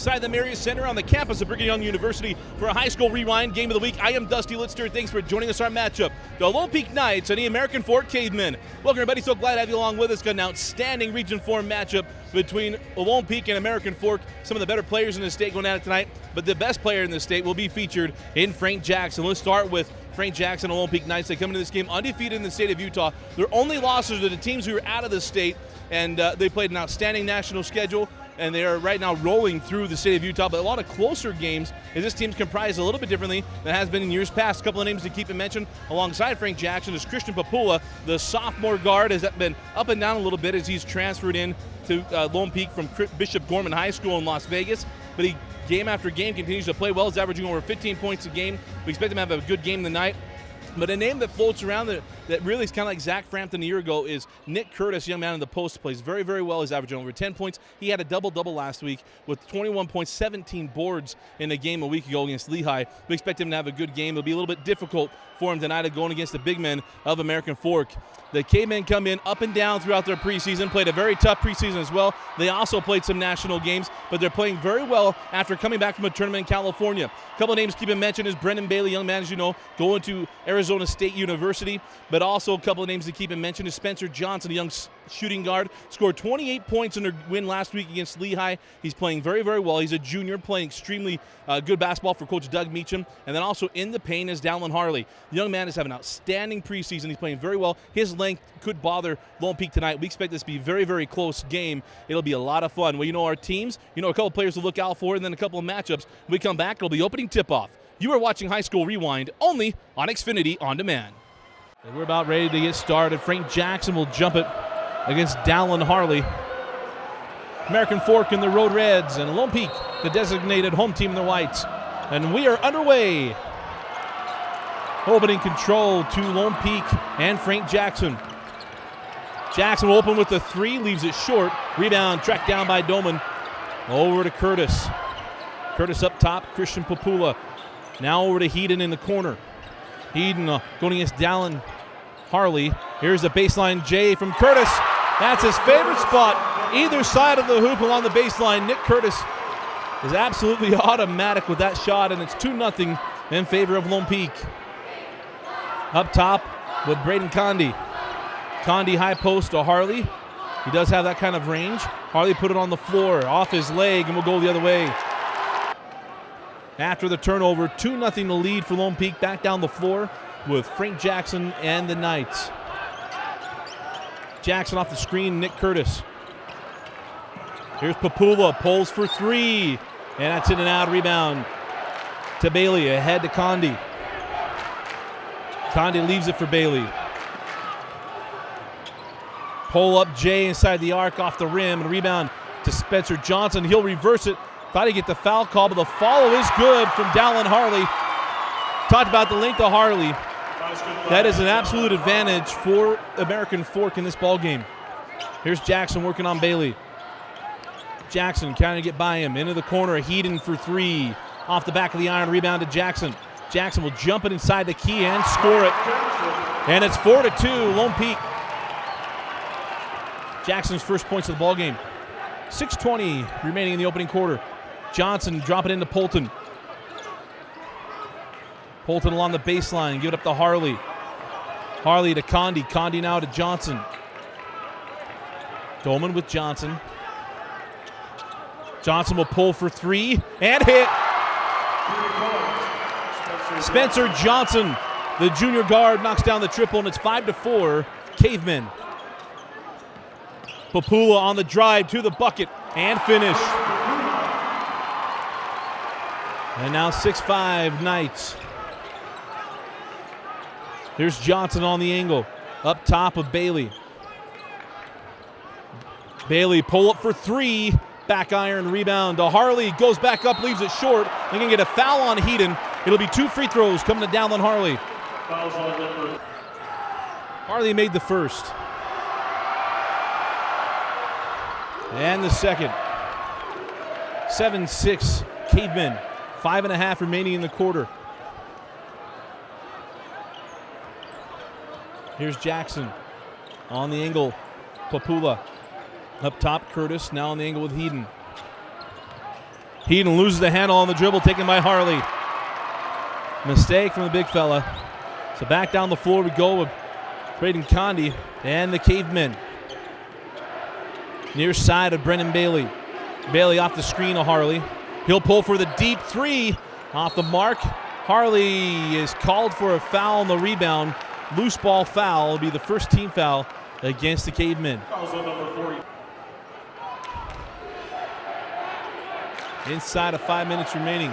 inside the Marriott Center on the campus of Brigham Young University for a high school rewind game of the week. I am Dusty Litster. Thanks for joining us. Our matchup, the Lone Peak Knights and the American Fork Cavemen. Welcome, everybody. So glad to have you along with us. Got an outstanding Region 4 matchup between Lone Peak and American Fork. Some of the better players in the state going at it tonight, but the best player in the state will be featured in Frank Jackson. Let's start with Frank Jackson and Lone Peak Knights. They come into this game undefeated in the state of Utah. Their only losses are the teams who are out of the state, and they played an outstanding national schedule, and they are right now rolling through the state of Utah. But a lot of closer games, as this team's comprised a little bit differently than has been in years past. A couple of names to keep in mention alongside Frank Jackson is Christian Papula, the sophomore guard, has been up and down a little bit as he's transferred in to Lone Peak from Bishop Gorman High School in Las Vegas. But he, game after game, continues to play well. He's averaging over 15 points a game. We expect him to have a good game tonight. But a name that floats around that really is kind of like Zach Frampton a year ago is Nick Curtis, young man in the post, plays very, very well. He's averaging over 10 points. He had a double-double last week with 21 points, 17 boards in a game a week ago against Lehigh. We expect him to have a good game. It'll be a little bit difficult for him tonight going against the big men of American Fork. The Cavemen come in up and down throughout their preseason, played a very tough preseason as well. They also played some national games, but they're playing very well after coming back from a tournament in California. A couple of names to keep in mention is Brendan Bailey, young man, as you know, going to Arizona State University, but also a couple of names to keep in mention is Spencer Johnson, a young shooting guard, scored 28 points in their win last week against Lehigh. He's playing very, very well. He's a junior, playing extremely good basketball for Coach Doug Meacham. And then also in the paint is Dallin Harley. The young man is having an outstanding preseason. He's playing very well. His length could bother Lone Peak tonight. We expect this to be a very, very close game. It'll be a lot of fun. Well, you know our teams, you know a couple players to look out for, and then a couple of matchups. When we come back, it'll be opening tip-off. You are watching High School Rewind only on Xfinity On Demand. And we're about ready to get started. Frank Jackson will jump it against Dallin Harley. American Fork in the Road Reds and Lone Peak, the designated home team in the whites. And we are underway. Opening control to Lone Peak and Frank Jackson. Jackson will open with the three, leaves it short. Rebound tracked down by Doman. Over to Curtis. Curtis up top, Christian Papula. Now over to Heaton in the corner. Heaton going against Dallin Harley. Here's the baseline J from Curtis. That's his favorite spot. Either side of the hoop along the baseline. Nick Curtis is absolutely automatic with that shot, and it's 2-0 in favor of Lone Peak. Up top with Braden Condi. Condi high post to Harley. He does have that kind of range. Harley put it on the floor, off his leg, and will go the other way. After the turnover, 2-0 to lead for Lone Peak. Back down the floor with Frank Jackson and the Knights. Jackson off the screen, Nick Curtis. Here's Papula, pulls for three. And that's in and out, rebound to Bailey, ahead to Condi. Condi leaves it for Bailey. Pull up Jay inside the arc, off the rim, and rebound to Spencer Johnson. He'll reverse it. Thought he'd get the foul call, but the follow is good from Dallin Harley. Talked about the length of Harley. That is an absolute advantage for American Fork in this ball game. Here's Jackson working on Bailey. Jackson trying to get by him. Into the corner, Heaton for three. Off the back of the iron, rebound to Jackson. Jackson will jump it inside the key and score it. And it's 4-2, Lone Peak. Jackson's first points of the ball game. 6:20 remaining in the opening quarter. Johnson drop it into Polton. Polton along the baseline, give it up to Harley. Harley to Condi. Condi now to Johnson. Dolman with Johnson. Johnson will pull for three and hit. Spencer Johnson, the junior guard, knocks down the triple, and it's 5-4, Cavemen. Papula on the drive to the bucket and finish. And now 6-5 Knights. Here's Johnson on the angle. Up top of Bailey. Bailey pull up for three. Back iron rebound to Harley. Goes back up, leaves it short. They're going to get a foul on Heaton. It'll be 2 free throws coming to Dallin Harley. Harley made the first. And the second. 7-6 Cavemen. 5.5 remaining in the quarter. Here's Jackson on the angle. Papula up top, Curtis now on the angle with Heaton. Heaton loses the handle on the dribble, taken by Harley. Mistake from the big fella. So back down the floor we go with Braden Condi and the Cavemen. Near side of Brennan Bailey. Bailey off the screen of Harley. He'll pull for the deep three. Off the mark. Harley is called for a foul on the rebound. Loose ball foul will be the first team foul against the Cavemen. Inside of 5 minutes remaining.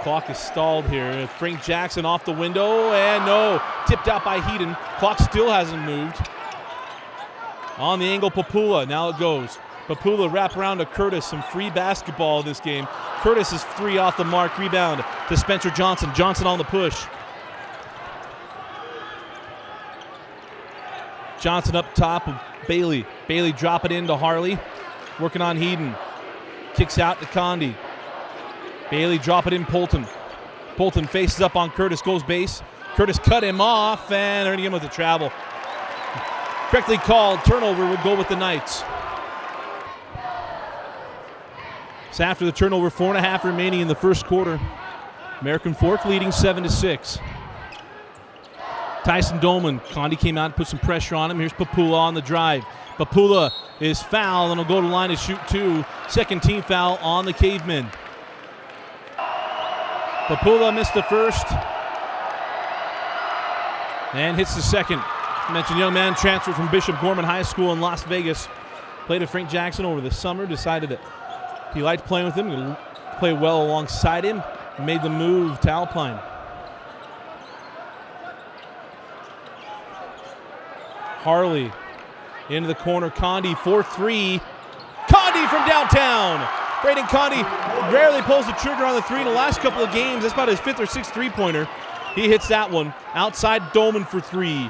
Clock is stalled here. Frank Jackson off the window, and no. Tipped out by Heaton. Clock still hasn't moved. On the angle, Papula. Now it goes. Papula wrap around to Curtis. Some free basketball in this game. Curtis is 3 off the mark. Rebound to Spencer Johnson. Johnson on the push. Johnson up top of Bailey. Bailey drop it into Harley. Working on Heaton. Kicks out to Condi. Bailey drop it in Polton. Polton faces up on Curtis, goes base. Curtis cut him off, and they're going to get him with the travel. Correctly called turnover would go with the Knights. So after the turnover, 4.5 remaining in the first quarter. American Fork leading 7-6. Tyson Doman. Condi came out and put some pressure on him. Here's Papula on the drive. Papula is fouled and will go to the line to shoot 2. Second team foul on the Cavemen. Papula missed the first and hits the second. I mentioned young man transferred from Bishop Gorman High School in Las Vegas. Played with Frank Jackson over the summer. Decided that he liked playing with him. He played well alongside him. Made the move to Alpine. Harley into the corner. Condi 4-3. Condi from downtown. Braden Condi rarely pulls the trigger on the three in the last couple of games. That's about his 5th or 6th three-pointer. He hits that one. Outside Doman for 3.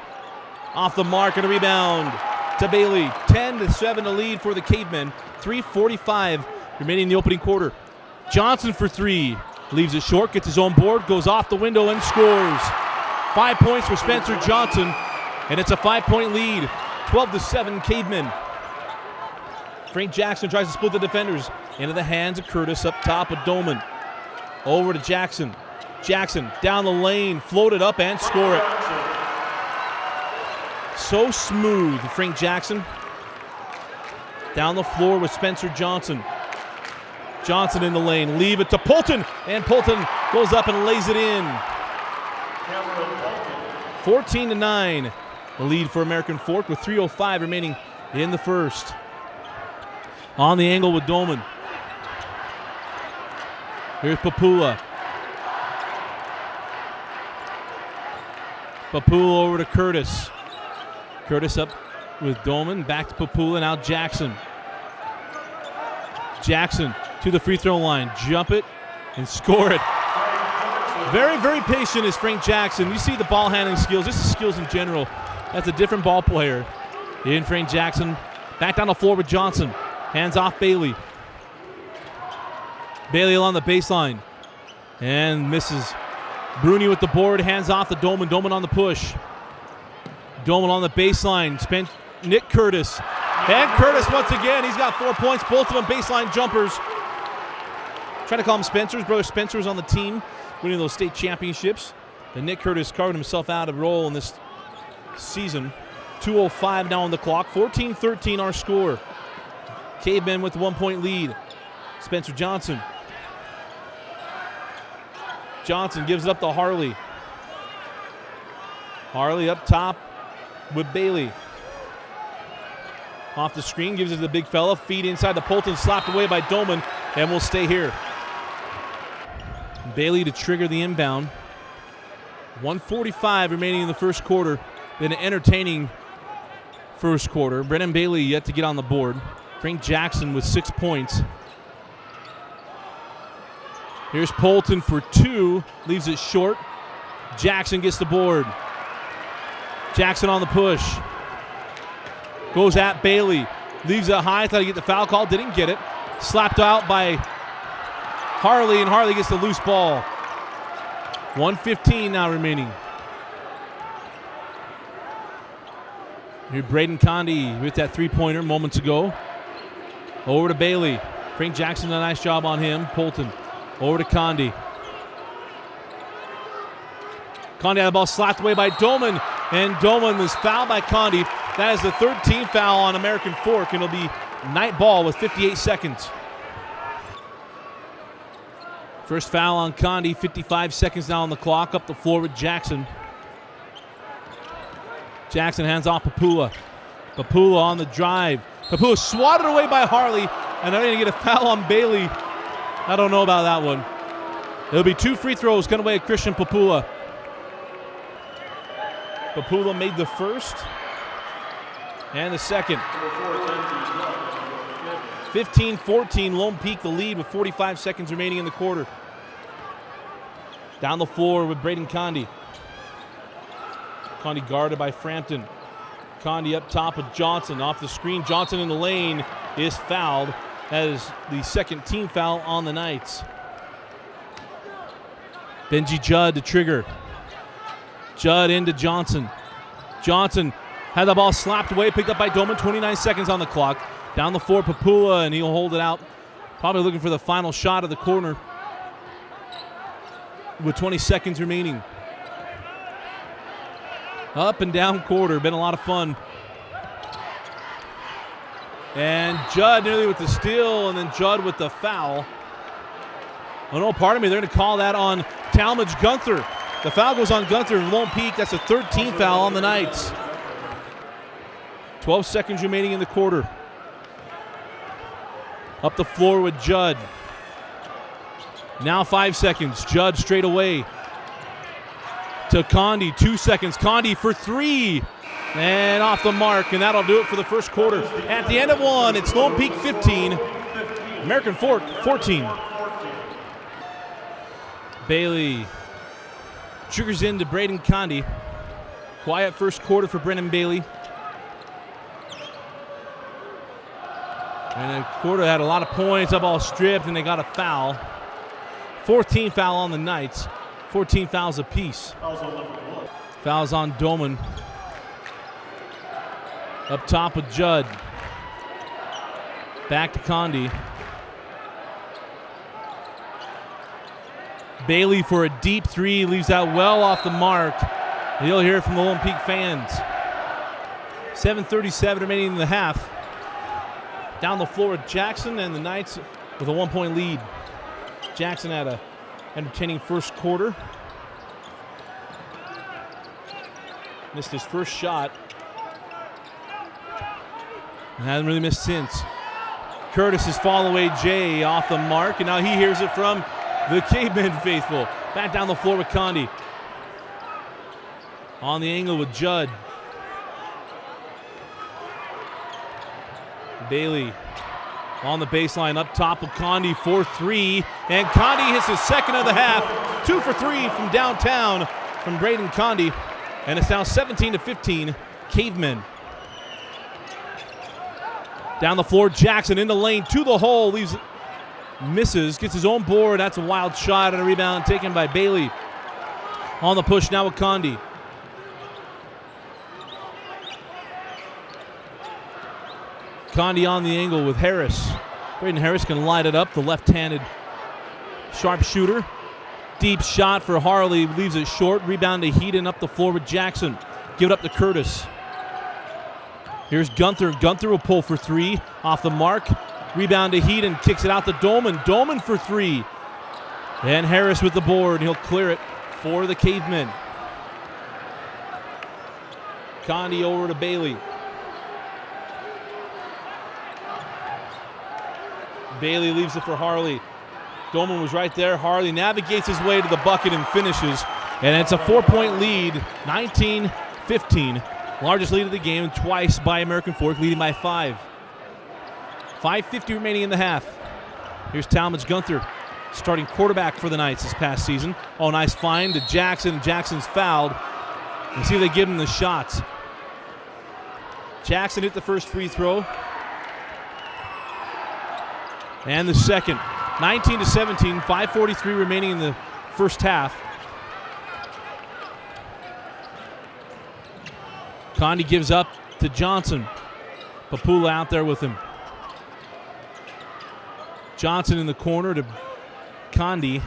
Off the mark and a rebound to Bailey. 10-7 to lead for the Cavemen. 3:45 remaining in the opening quarter. Johnson for 3. Leaves it short, gets his own board, goes off the window and scores. 5 points for Spencer Johnson, and it's a 5-point lead. 12-7 Cavemen. Frank Jackson tries to split the defenders. Into the hands of Curtis up top of Doman. Over to Jackson. Jackson down the lane, float it up and score it. So smooth, Frank Jackson. Down the floor with Spencer Johnson. Johnson in the lane, leave it to Polton, and Polton goes up and lays it in. 14-9, the lead for American Fork with 3:05 remaining in the first. On the angle with Doman. Here's Papula. Papula over to Curtis. Curtis up with Doman, back to Papula, now Jackson. Jackson to the free throw line, jump it and score it. Very, very patient is Frank Jackson. You see the ball handling skills, just the skills in general. That's a different ball player. In Frank Jackson, back down the floor with Johnson. Hands off Bailey. Bailey along the baseline and misses. Bruni with the board, hands off to Doman. Doman on the push. Doman on the baseline. Spent Nick Curtis. And Curtis once again, he's got 4 points. Both of them baseline jumpers. Trying to call him Spencer's. Brother Spencer was on the team winning those state championships. And Nick Curtis carved himself out of role in this season. 2:05 now on the clock. 14-13 our score. Cavemen with the 1-point lead. Spencer Johnson. Johnson gives it up to Harley. Harley up top with Bailey. Off the screen, gives it to the big fella. Feed inside the Polton, slapped away by Doman, and we'll stay here. Bailey to trigger the inbound. 1:45 remaining in the first quarter. Been an entertaining first quarter. Brennan Bailey yet to get on the board. Frank Jackson with 6 points. Here's Polton for 2, leaves it short. Jackson gets the board. Jackson on the push. Goes at Bailey. Leaves it high, thought he'd get the foul call, didn't get it. Slapped out by Harley, and Harley gets the loose ball. 1:15 now remaining. Here Braden Condi with that three-pointer moments ago. Over to Bailey. Frank Jackson did a nice job on him. Polton over to Condi. Condi had the ball slapped away by Doman, and Doman was fouled by Condi. That is the third team foul on American Fork, and it'll be night ball with 58 seconds. First foul on Condi, 55 seconds now on the clock. Up the floor with Jackson. Jackson hands off Papula. Papula on the drive. Papula swatted away by Harley, and they're going to get a foul on Bailey. I don't know about that one. It'll be 2 free throws coming away at Christian Papula. Papula made the first and the second. 15-14, Lone Peak the lead with 45 seconds remaining in the quarter. Down the floor with Braden Condi. Condi guarded by Frampton. Condi up top with Johnson. Off the screen, Johnson in the lane is fouled. That is the second team foul on the Knights. Benji Judd to trigger. Judd into Johnson. Johnson had the ball slapped away, picked up by Doman. 29 seconds on the clock. Down the floor, Papula, and he'll hold it out. Probably looking for the final shot of the corner with 20 seconds remaining. Up and down quarter, been a lot of fun. And Judd nearly with the steal, and then Judd with the foul. Oh no, pardon me, they're going to call that on Talmadge Gunther. The foul goes on Gunther of Lone Peak. That's a 13th foul on the Knights. 12 seconds remaining in the quarter. Up the floor with Judd. Now 5 seconds. Judd straight away to Condi. 2 seconds. Condi for 3. And off the mark. And that'll do it for the first quarter. At the end of one, it's Lone Peak 15. American Fork 14. Bailey triggers into Braden Condi. Quiet first quarter for Brennan Bailey. And the quarter had a lot of points, up all stripped, and they got a foul. 14 foul on the Knights. 14 fouls apiece. Fouls on Doman. Up top with Judd. Back to Condi. Bailey for a deep 3, leaves that well off the mark. And you'll hear it from the Lone Peak fans. 7:37 remaining in the half. Down the floor with Jackson, and the Knights with a 1-point lead. Jackson had a entertaining first quarter. Missed his first shot. And hasn't really missed since. Curtis's fall away Jay off the mark, and now he hears it from the Cavemen faithful. Back down the floor with Condi. On the angle with Judd. Bailey on the baseline up top with Condi for 3. And Condi hits his second of the half. 2 for 3 from downtown from Braden Condi. And it's now 17-15, Cavemen. Down the floor, Jackson in the lane to the hole. Leaves, misses, gets his own board. That's a wild shot and a rebound taken by Bailey. On the push now with Condi. Condi on the angle with Harris. Braden Harris can light it up, the left-handed sharpshooter. Deep shot for Harley, leaves it short. Rebound to Heaton up the floor with Jackson. Give it up to Curtis. Here's Gunther. Gunther will pull for 3. Off the mark. Rebound to Heaton, kicks it out to Doman. Doman for 3. And Harris with the board. He'll clear it for the Cavemen. Condi over to Bailey. Bailey leaves it for Harley. Doman was right there. Harley navigates his way to the bucket and finishes. And it's a 4-point lead, 19-15. Largest lead of the game, twice by American Fork, leading by 5. 5:50 remaining in the half. Here's Talmadge Gunther, starting quarterback for the Knights this past season. Oh, nice find to Jackson. Jackson's fouled. And see if they give him the shots. Jackson hit the first free throw. And the second. 19-17, 5:43 remaining in the first half. Condi gives up to Johnson. Papula out there with him. Johnson in the corner to Condi.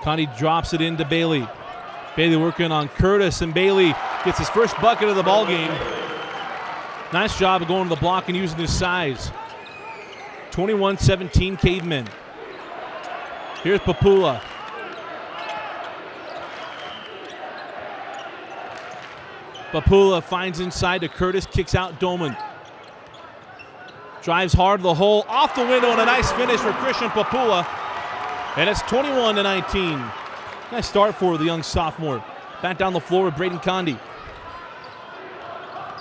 Condi drops it into Bailey. Bailey working on Curtis, and Bailey gets his first bucket of the ball game. Nice job of going to the block and using his size. 21-17 Cavemen. Here's Papula. Papula finds inside to Curtis, kicks out Doman. Drives hard to the hole, off the window, and a nice finish for Christian Papula. And it's 21-19. Nice start for the young sophomore. Back down the floor with Braden Condi.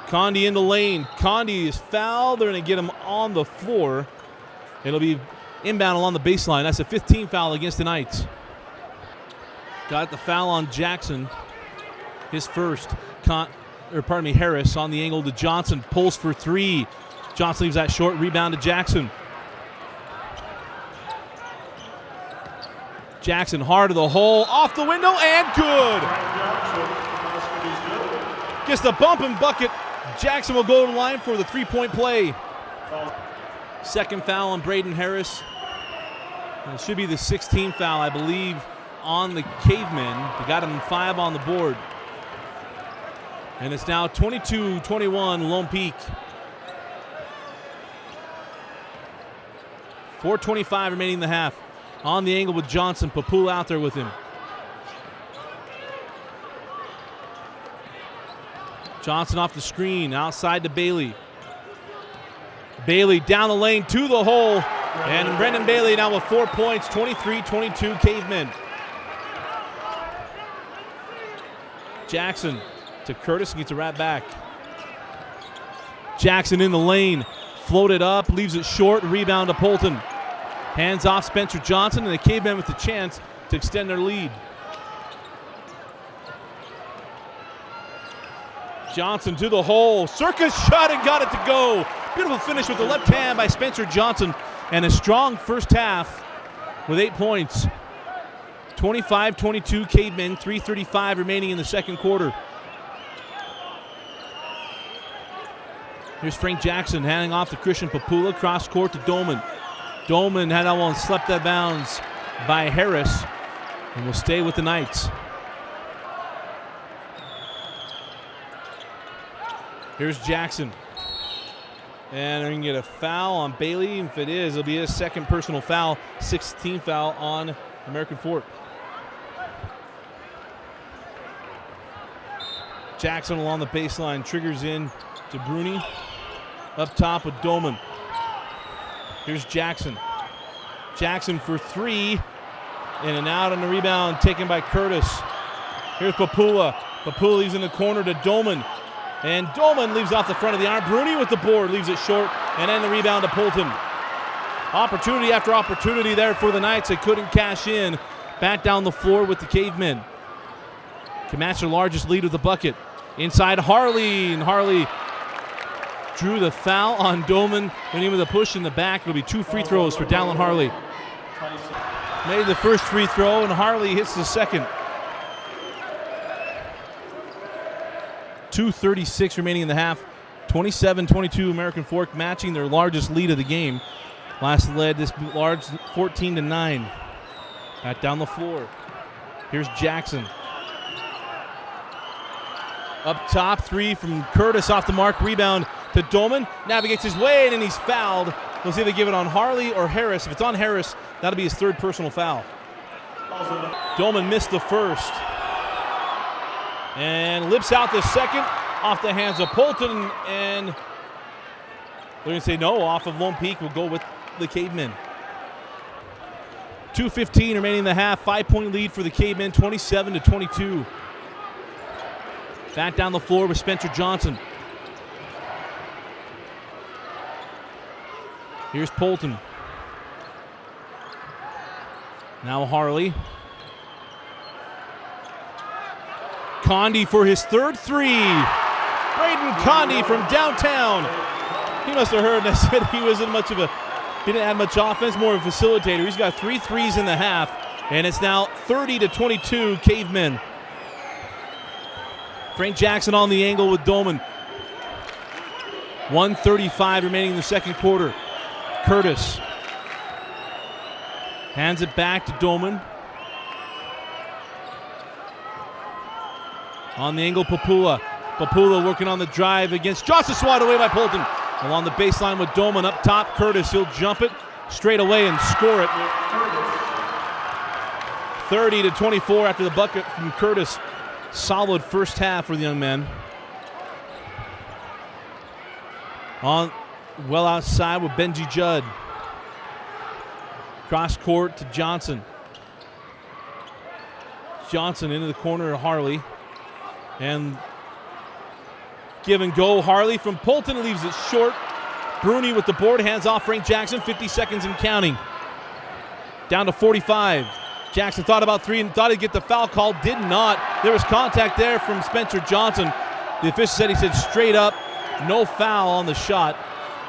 Condi in the lane. Condi is fouled. They're going to get him on the floor. It'll be inbound along the baseline. That's a 15th foul against the Knights. Got the foul on Jackson. His first. Harris on the angle to Johnson. Pulls for three. Johnson leaves that short. Rebound to Jackson. Jackson hard to the hole. Off the window and good. Gets the bump and bucket. Jackson will go to the line for the three-point play. Second foul on Braden Harris. It should be the 16th foul, I believe, on the Cavemen. They got him 5 on the board. And it's now 22-21 Lone Peak. 4:25 remaining in the half. On the angle with Johnson. Papula out there with him. Johnson off the screen. Outside to Bailey. Bailey down the lane to the hole. And Brendan Bailey now with 4 points. 23-22 Cavemen. Jackson to Curtis and gets it right back. Jackson in the lane. Floated up. Leaves it short. Rebound to Polton. Hands off Spencer Johnson, and the Cavemen with the chance to extend their lead. Johnson to the hole. Circus shot and got it to go. Beautiful finish with the left hand by Spencer Johnson, and a strong first half with 8 points. 25-22 Cavemen, 3:35 remaining in the second quarter. Here's Frank Jackson handing off to Christian Papula, cross court to Doman. Doman had that one slept out of bounds by Harris and will stay with the Knights. Here's Jackson. And they're going to get a foul on Bailey. If it is, it'll be his second personal foul. 16th foul on American Fork. Jackson along the baseline, triggers in to Bruni. Up top with Doman. Here's Jackson. Jackson for three. In and out on the rebound taken by Curtis. Here's Papula. Papula leaves in the corner to Doman. And Doman leaves off the front of the arm. Bruni with the board, leaves it short. And then the rebound to Polton. Opportunity after opportunity there for the Knights. They couldn't cash in. Back down the floor with the Cavemen. Can match their largest lead with the bucket. Inside Harley. And Harley drew the foul on Doman. Went in with a push in the back. It'll be 2 free throws for Dallin Harley. Made the first free throw, and Harley hits the second. 2:36 remaining in the half. 27-22 American Fork, matching their largest lead of the game. Last led this large 14-9. Back down the floor. Here's Jackson. Up top, three from Curtis off the mark. Rebound to Doman. Navigates his way, and then he's fouled. We'll see if they give it on Harley or Harris. If it's on Harris, that'll be his third personal foul. Doman missed the first. And lips out the second off the hands of Polton. And they're going to say no, off of Lone Peak. We'll go with the Cavemen. 2:15 remaining in the half. 5-point lead for the Cavemen, 27-22. Back down the floor with Spencer Johnson. Here's Polton. Now Harley. Condi for his third three. Braden Condi from downtown. He must have heard and I said he didn't have much offense, more of a facilitator. He's got 3 threes in the half, and it's now 30-22 Cavemen. Frank Jackson on the angle with Doman. 1:35 remaining in the second quarter. Curtis Hands it back to Doman. On the angle, Papula. Papula working on the drive against Johnson, swatted away by Polton. Along the baseline with Doman up top. Curtis, he'll jump it straight away and score it. 30-24 after the bucket from Curtis. Solid first half for the young man. On well outside with Benji Judd. Cross court to Johnson. Johnson into the corner of Harley. And give and go. Harley from Polton leaves it short. Bruni with the board, hands off Frank Jackson. 50 seconds and counting. Down to 45. Jackson thought about three and thought he'd get the foul call. Did not. There was contact there from Spencer Johnson. The official said straight up, no foul on the shot.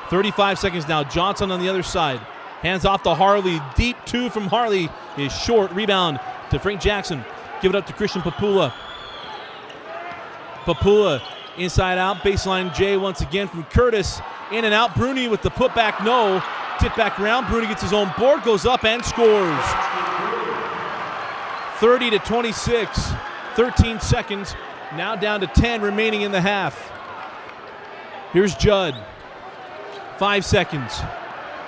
35 seconds now. Johnson on the other side. Hands off to Harley. Deep two from Harley is short. Rebound to Frank Jackson. Give it up to Christian Papula. Papula inside out. Baseline J once again from Curtis. In and out. Bruni with the putback. No. Tip back around. Bruni gets his own board. Goes up and scores. 30-26. 13 seconds. Now down to 10 remaining in the half. Here's Judd. 5 seconds.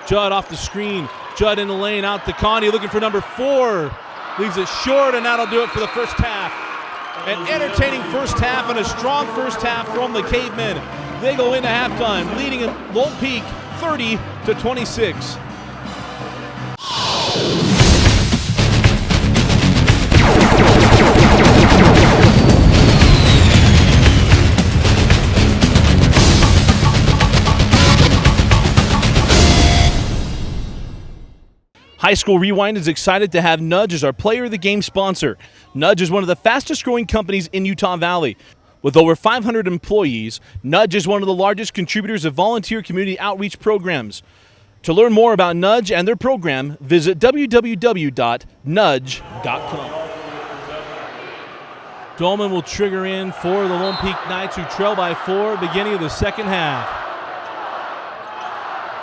Judd off the screen. Judd in the lane out to Condi looking for number 4. Leaves it short, and that'll do it for the first half. An entertaining first half and a strong first half from the Cavemen. They go into halftime, leading Lone Peak 30-26. High School Rewind is excited to have Nudge as our Player of the Game sponsor. Nudge is one of the fastest growing companies in Utah Valley. With over 500 employees, Nudge is one of the largest contributors of volunteer community outreach programs. To learn more about Nudge and their program, visit www.nudge.com. Dolman will trigger in for the Lone Peak Knights, who trail by 4 beginning of the second half.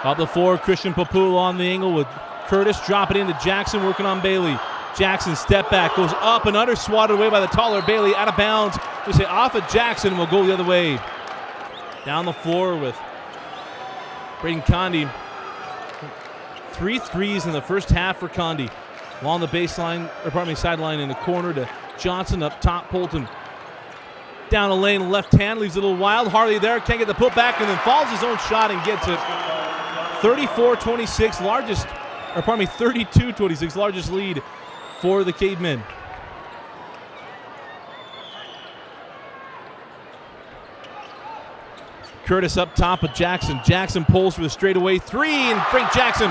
Up the floor, Christian Papula on the angle with Curtis, drop it into Jackson, working on Bailey. Jackson step back, goes up and under, swatted away by the taller Bailey, out of bounds. We say off of Jackson and will go the other way. Down the floor with Braden Condi. 3 threes in the first half for Condi. Along the baseline, sideline in the corner to Johnson, up top, Polton. Down the lane, left hand, leaves it a little wild. Harley there, can't get the putback, and then follows his own shot and gets it. 34-26, 32-26, largest lead for the Cavemen. Curtis up top of Jackson. Jackson pulls for the straightaway 3, and Frank Jackson,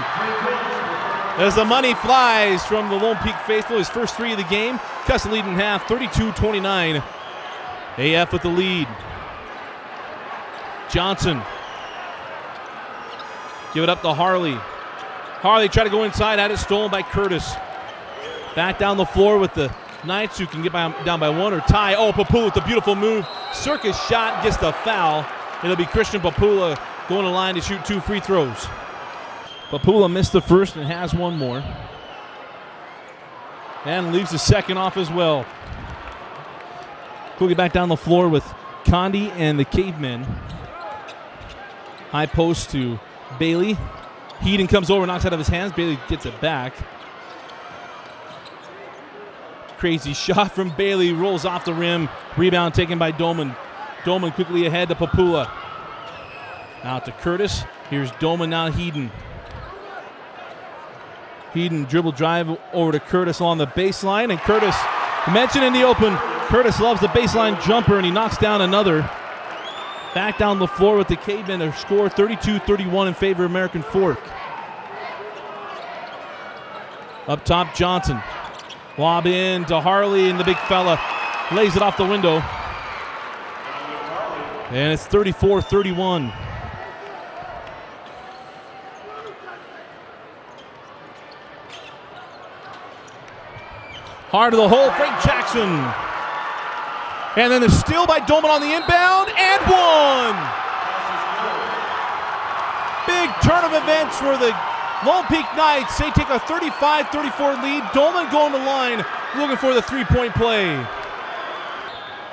as the money flies from the Lone Peak faithful, his first 3 of the game, cuts the lead in half, 32-29. AF with the lead. Johnson. Give it up to Harley. Harley tried to go inside, had it stolen by Curtis. Back down the floor with the Knights, who can get down by 1 or tie. Oh, Papula with the beautiful move. Circus shot, gets the foul. It'll be Christian Papula going to the line to shoot 2 free throws. Papula missed the first and has 1 more. And leaves the second off as well. We'll get back down the floor with Condi and the Cavemen. High post to Bailey. Heaton comes over, knocks out of his hands. Bailey gets it back. Crazy shot from Bailey, rolls off the rim. Rebound taken by Dolman. Dolman quickly ahead to Papula. Now to Curtis. Here's Dolman, now Heaton. Heaton dribble drive over to Curtis along the baseline. And Curtis, mentioned in the open, Curtis loves the baseline jumper, and he knocks down another. Back down the floor with the Cavemen to score 32-31 in favor of American Fork. Up top, Johnson. Lob in to Harley, and the big fella lays it off the window. And it's 34-31. Hard to the hole, Frank Jackson. And then the steal by Dolman on the inbound, and 1! Big turn of events for the Lone Peak Knights, they take a 35-34 lead. Dolman going to the line, looking for the three-point play.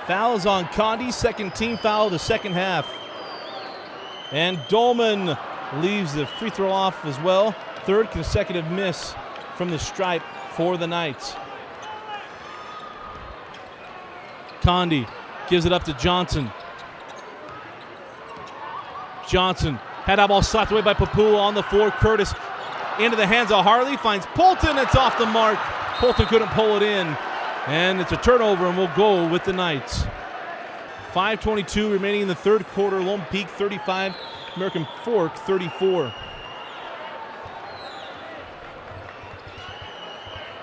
Fouls on Condi, second team foul of the second half. And Dolman leaves the free throw off as well. Third consecutive miss from the stripe for the Knights. Condi gives it up to Johnson. Johnson had that ball slapped away by Papula on the floor. Curtis into the hands of Harley, finds Polton. It's off the mark. Polton couldn't pull it in. And it's a turnover, and we'll go with the Knights. 5:22 remaining in the third quarter. Lone Peak 35, American Fork 34.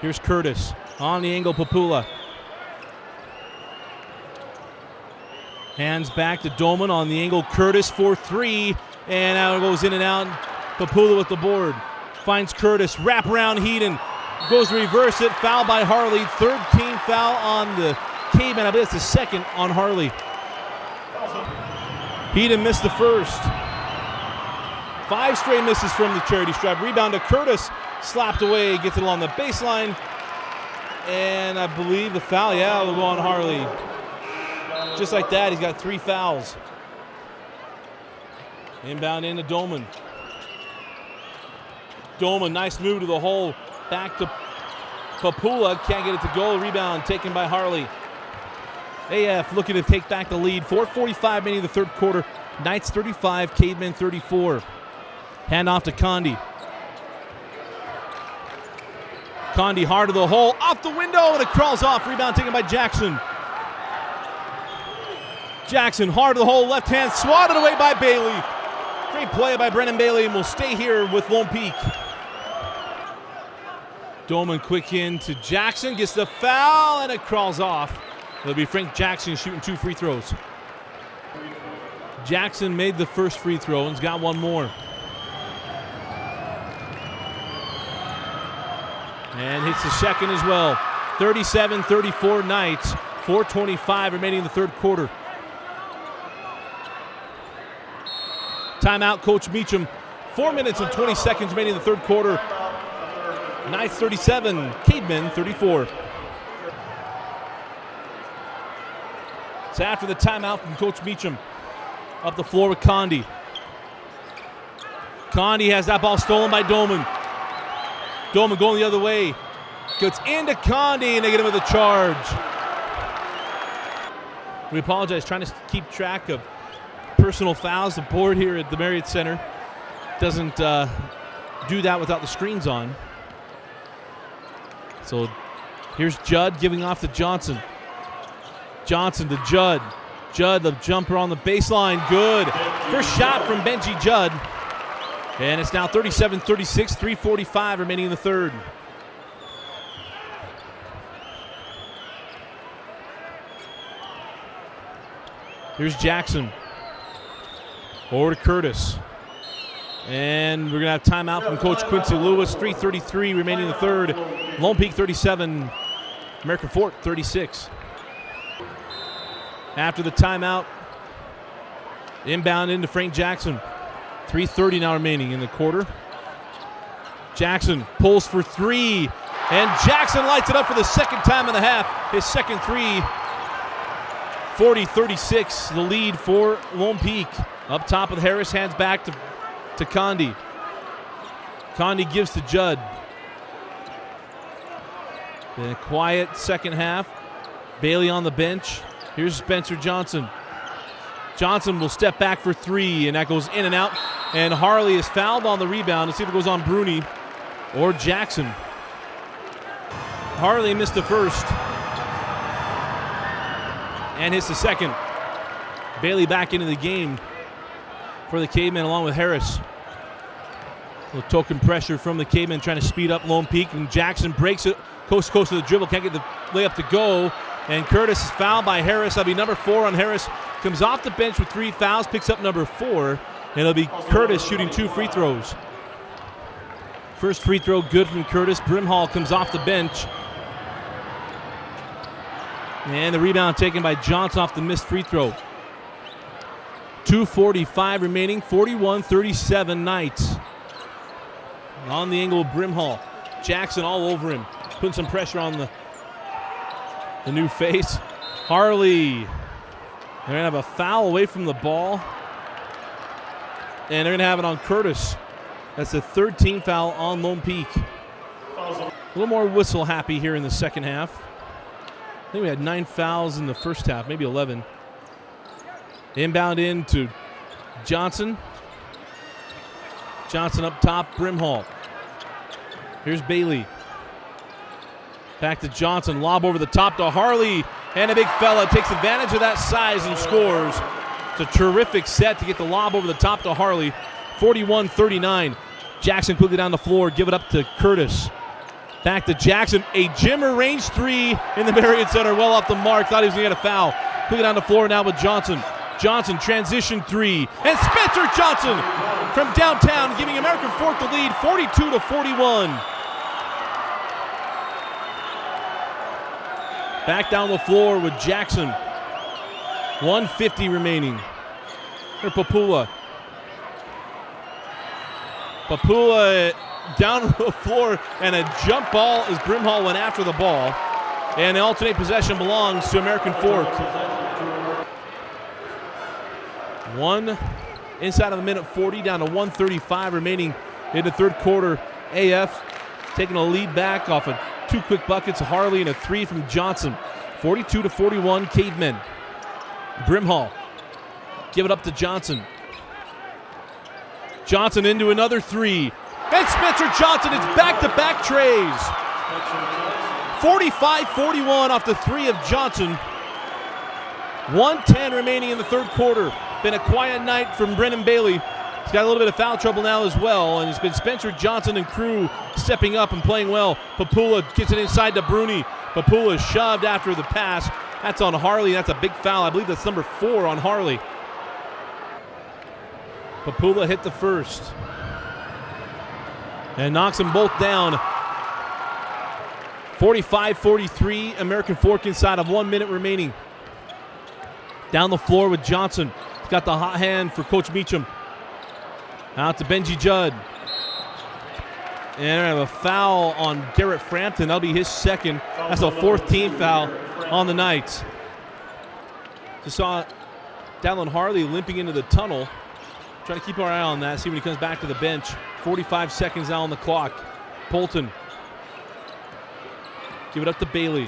Here's Curtis on the angle, Papula. Hands back to Dolman on the angle. Curtis for three, and now it goes in and out. Papula with the board. Finds Curtis, wrap around Heaton. Goes to reverse it, foul by Harley. Third team foul on the Cavemen. I believe it's the second on Harley. Heaton missed the first. 5 straight misses from the charity stripe. Rebound to Curtis, slapped away, gets it along the baseline. And I believe the foul, yeah, will go on Harley. Just like that, he's got 3 fouls. Inbound into Dolman. Dolman, nice move to the hole. Back to Papula, can't get it to go. Rebound taken by Harley. AF looking to take back the lead. 4:45 remaining in the third quarter. Knights 35, Cavemen 34. Hand off to Condi. Condi hard to the hole, off the window, and it crawls off. Rebound taken by Jackson. Jackson hard to the hole, left hand, swatted away by Bailey. Great play by Brennan Bailey, and we'll stay here with Lone Peak. Dolman quick in to Jackson, gets the foul, and it crawls off. It'll be Frank Jackson shooting 2 free throws. Jackson made the first free throw and's got one more. And hits the second as well. 37-34 Knights. 4:25 remaining in the third quarter. Timeout, Coach Meacham. 4 minutes and 20 seconds remaining in the third quarter. Knights 37, Cavemen 34. It's after the timeout from Coach Meacham. Up the floor with Condi. Condi has that ball stolen by Dolman. Dolman going the other way. Gets into Condi, and they get him with a charge. We apologize, trying to keep track of personal fouls. The board here at the Marriott Center doesn't do that without the screens on. So here's Judd giving off to Johnson. Johnson to Judd. Judd, the jumper on the baseline, good. First shot from Benji Judd. And it's now 37-36, 3:45 remaining in the third. Here's Jackson. Over to Curtis. And we're going to have timeout from Coach Quincy Lewis. 3:33 remaining in the third. Lone Peak 37, American Fork 36. After the timeout, inbound into Frank Jackson. 3:30 now remaining in the quarter. Jackson pulls for three, and Jackson lights it up for the second time in the half. His second three. 40-36, the lead for Lone Peak. Up top with Harris, hands back to Condi. Condi gives to Judd. Then a quiet second half. Bailey on the bench. Here's Spencer Johnson. Johnson will step back for three, and that goes in and out. And Harley is fouled on the rebound. Let's see if it goes on Bruni or Jackson. Harley missed the first and hits the second. Bailey back into the game for the Cavemen along with Harris. A little token pressure from the Cavemen trying to speed up Lone Peak, and Jackson breaks it coast to coast to the dribble, can't get the layup to go. And Curtis is fouled by Harris. That'll be number 4 on Harris. Comes off the bench with 3 fouls, picks up number 4, and it'll be Curtis shooting 2 free throws. First free throw good from Curtis. Brimhall comes off the bench. And the rebound taken by Johnson off the missed free throw. 2:45 remaining, 41-37 Knights. On the angle of Brimhall. Jackson all over him, putting some pressure on the new face. Harley. They're going to have a foul away from the ball. And they're going to have it on Curtis. That's the third team foul on Lone Peak. A little more whistle happy here in the second half. I think we had 9 fouls in the first half, maybe 11. Inbound in to Johnson. Johnson up top, Brimhall. Here's Bailey. Back to Johnson, lob over the top to Harley. And a big fella takes advantage of that size and scores. It's a terrific set to get the lob over the top to Harley. 41-39. Jackson quickly down the floor, give it up to Curtis. Back to Jackson, a Jimmer range three in the Marriott Center, well off the mark. Thought he was going to get a foul. Quickly down the floor now with Johnson. Johnson transition three, and Spencer Johnson from downtown, giving American Fork the lead, 42-41. Back down the floor with Jackson. 1:50 remaining. Here Papula. Papula down the floor, and a jump ball as Brimhall went after the ball. And the alternate possession belongs to American Fork. One inside of the minute 40, down to 1:35 remaining in the third quarter. AF taking a lead back off of 2 quick buckets of Harley and a 3 from Johnson. 42-41 Cavemen. Brimhall. Give it up to Johnson. Johnson into another 3. And Spencer Johnson, it's back-to-back trays. 45-41 off the 3 of Johnson. 1:10 remaining in the third quarter. Been a quiet night from Brennan Bailey. He's got a little bit of foul trouble now as well, and it's been Spencer Johnson and crew stepping up and playing well. Papula gets it inside to Bruni. Papula shoved after the pass. That's on Harley. That's a big foul. I believe that's number 4 on Harley. Papula hit the first and knocks them both down. 45-43, American Fork inside of 1 minute remaining. Down the floor with Johnson. He's got the hot hand for Coach Meacham. Out to Benji Judd. And they're going to have a foul on Garrett Frampton. That'll be his second. That's a 4th team foul on the night. Just saw Dallin Harley limping into the tunnel. Try to keep our eye on that, see when he comes back to the bench. 45 seconds now on the clock. Polton. Give it up to Bailey.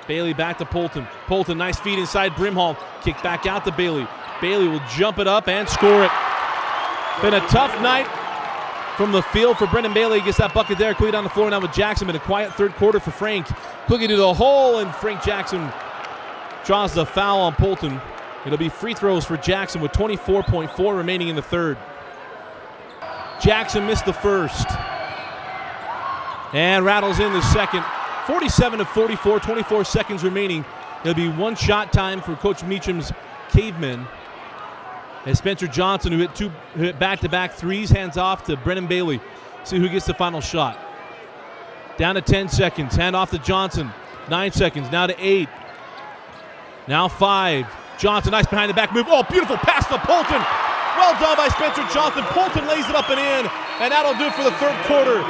Bailey back to Polton. Polton, nice feed inside Brimhall. Kick back out to Bailey. Bailey will jump it up and score it. Been a tough night from the field for Brendan Bailey. Gets that bucket there. Quickly down the floor now with Jackson. Been a quiet third quarter for Frank. Quickly to the hole, and Frank Jackson draws the foul on Polton. It'll be free throws for Jackson with 24.4 remaining in the third. Jackson missed the first and rattles in the second. 47-44, 24 seconds remaining. It'll be one shot time for Coach Meacham's Cavemen. And Spencer Johnson, who hit back-to-back threes, hands off to Brennan Bailey. See who gets the final shot. Down to 10 seconds. Hand off to Johnson. 9 seconds. Now to 8. Now 5. Johnson, nice behind the back move. Oh, beautiful pass to Polton. Well done by Spencer Johnson. Polton lays it up and in, and that'll do it for the third quarter.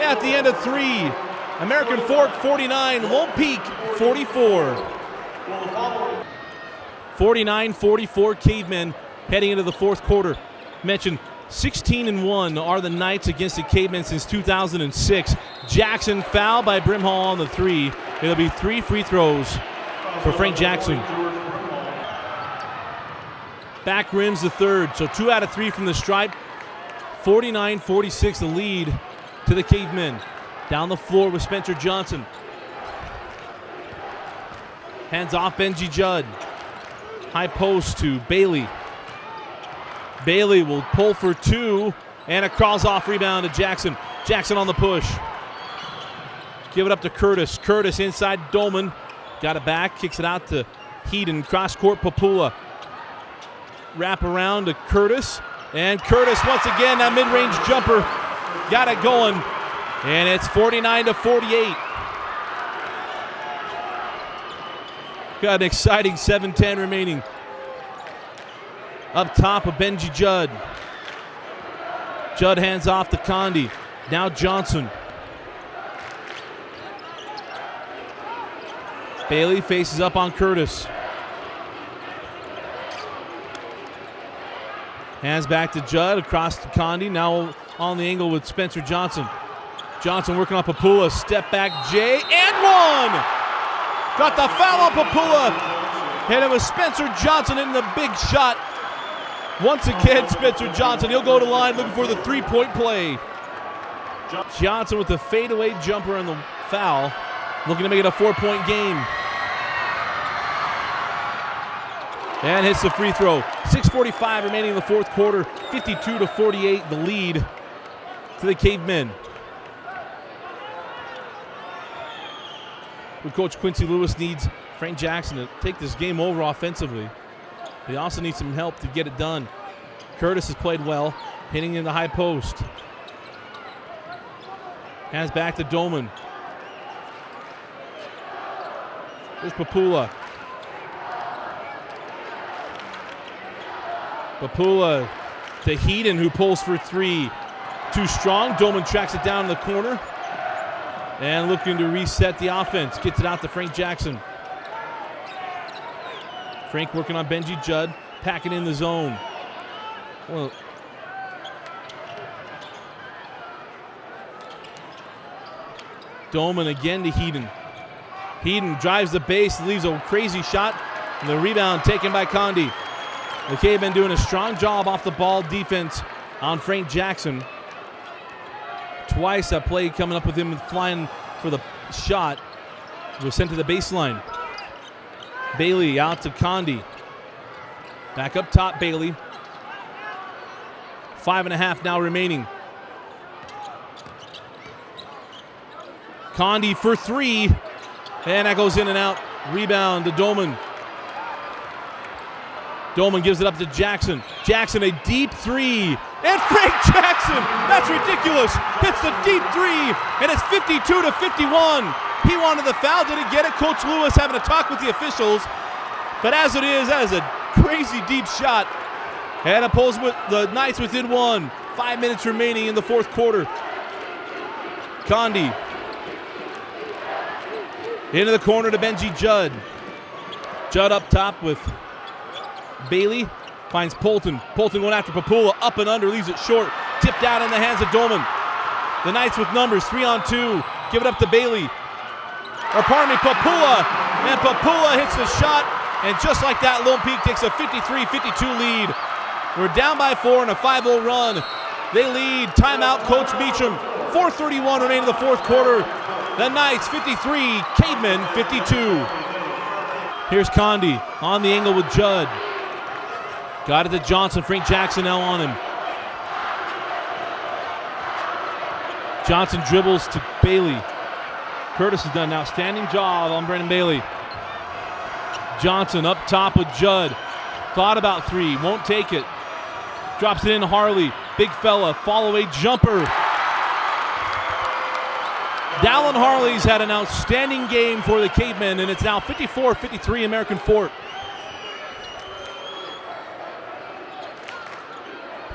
At the end of 3, American Fork 49, Lone Peak 44. 49-44 Cavemen heading into the fourth quarter. Mentioned 16-1 are the Knights against the Cavemen since 2006. Jackson foul by Brimhall on the 3. It'll be 3 free throws for Frank Jackson. Back rims the third, so 2 out of 3 from the stripe. 49-46 the lead to the Cavemen. Down the floor with Spencer Johnson. Hands off Benji Judd. High post to Bailey. Bailey will pull for 2, and a crawls off rebound to Jackson. Jackson on the push. Give it up to Curtis. Curtis inside Dolman. Got it back, kicks it out to Heaton. Cross court Papula. Wrap around to Curtis. And Curtis once again, that mid-range jumper. Got it going. And it's 49-48. Got an exciting 7:10 remaining. Up top of Benji Judd. Judd hands off to Condi. Now Johnson. Bailey faces up on Curtis. Hands back to Judd, across to Condi. Now on the angle with Spencer Johnson. Johnson working on Papula. Step back, Jay, and one! Got the foul on Papula. And it was Spencer Johnson in the big shot. Once again, Spencer Johnson, he'll go to line looking for the three-point play. Johnson with the fadeaway jumper on the foul, looking to make it a 4-point game. And hits the free throw. 6:45 remaining in the fourth quarter. 52-48, the lead to the Cavemen. Coach Quincy Lewis needs Frank Jackson to take this game over offensively. He also needs some help to get it done. Curtis has played well, hitting in the high post. Hands back to Doman. Here's Papula. Papula to Heaton, who pulls for three. Too strong. Doman tracks it down in the corner. And looking to reset the offense. Gets it out to Frank Jackson. Frank working on Benji Judd. Packing in the zone. Well, Doman again to Heaton. Heaton drives the base, leaves a crazy shot. And the rebound taken by Condi. The Cavemen doing a strong job off the ball defense on Frank Jackson. Twice that play coming up with him flying for the shot. Was sent to the baseline. Bailey out to Condi. Back up top, Bailey. 5.5 now remaining. Condi for three. And that goes in and out. Rebound to Doman. Doman gives it up to Jackson. Jackson, a deep three. And Frank Jackson, that's ridiculous. Hits the deep three, and it's 52-51. He wanted the foul, didn't get it. Coach Lewis having a talk with the officials. But as it is, that is a crazy deep shot. And it pulls with the Knights within one. 5 minutes remaining in the fourth quarter. Condi. Into the corner to Benji Judd. Judd up top with Bailey. Finds Polton. Polton going after Papula. Up and under. Leaves it short. Tipped out in the hands of Doman. The Knights with numbers. 3-on-2. Give it up to Bailey. Or pardon me, Papula. And Papula hits the shot. And just like that, Lone Peak takes a 53-52 lead. We're down by 4 in a 5-0 run. They lead. Timeout, Coach Beecham. 4:31 remaining in the fourth quarter. The Knights 53, Cavemen 52. Here's Condi on the angle with Judd. Got it to Johnson. Frank Jackson now on him. Johnson dribbles to Bailey. Curtis has done an outstanding job on Brendan Bailey. Johnson up top with Judd. Thought about three, won't take it. Drops it in to Harley. Big fella, fall away jumper. Dallin Harley's had an outstanding game for the Cavemen, and it's now 54-53 American Fork.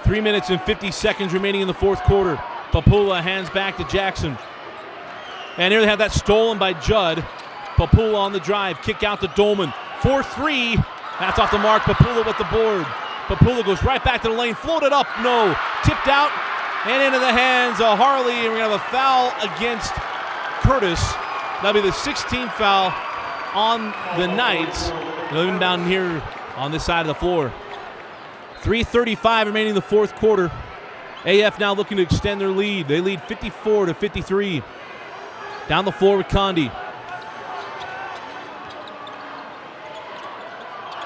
3 minutes and 50 seconds remaining in the fourth quarter. Papula hands back to Jackson. And here they have that stolen by Judd. Papula on the drive, kick out to Dolman. 4-3, that's off the mark. Papula with the board. Papula goes right back to the lane, floated up, no. Tipped out and into the hands of Harley, and we're going to have a foul against Curtis. That'll be the 16th foul on the Knights. Living down here on this side of the floor. 3:35 remaining in the fourth quarter. AF now looking to extend their lead. They lead 54-53. Down the floor with Condi.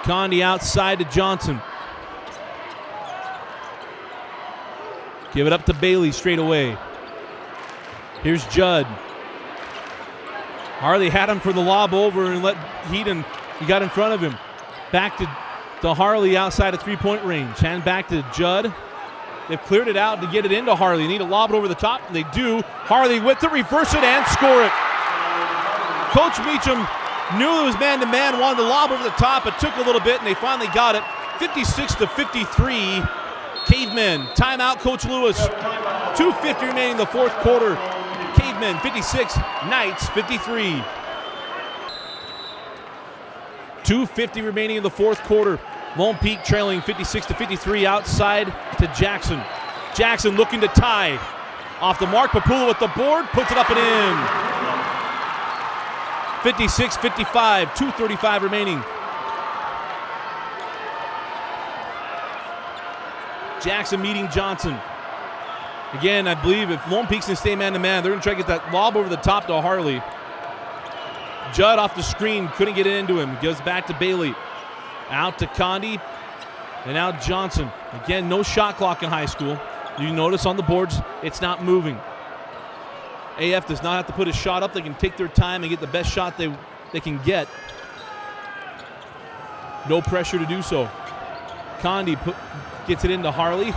Condi outside to Johnson. Give it up to Bailey straight away. Here's Judd. Harley had him for the lob over and let Heaton, he got in front of him. Back to Harley outside of three-point range. Hand back to Judd. They've cleared it out to get it into Harley. They need to lob it over the top, and they do. Harley with the reverse it and score it. Coach Beecham knew it was man-to-man, wanted to lob over the top. It took a little bit, and they finally got it. 56-53. Cavemen, timeout, Coach Lewis. 2:50 remaining in the fourth quarter. Cavemen 56, Knights 53. 2:50 remaining in the fourth quarter. Lone Peak trailing 56-53 outside to Jackson. Jackson looking to tie. Off the mark, Papula with the board, puts it up and in. 56-55, 2:35 remaining. Jackson meeting Johnson. Again, I believe if Lone Peak's going to stay man-to-man, they're going to try to get that lob over the top to Harley. Judd off the screen, couldn't get it into him. Goes back to Bailey. Out to Condi, and now Johnson. Again, no shot clock in high school. You notice on the boards, it's not moving. AF does not have to put a shot up. They can take their time and get the best shot they can get. No pressure to do so. Condi gets it into Harley.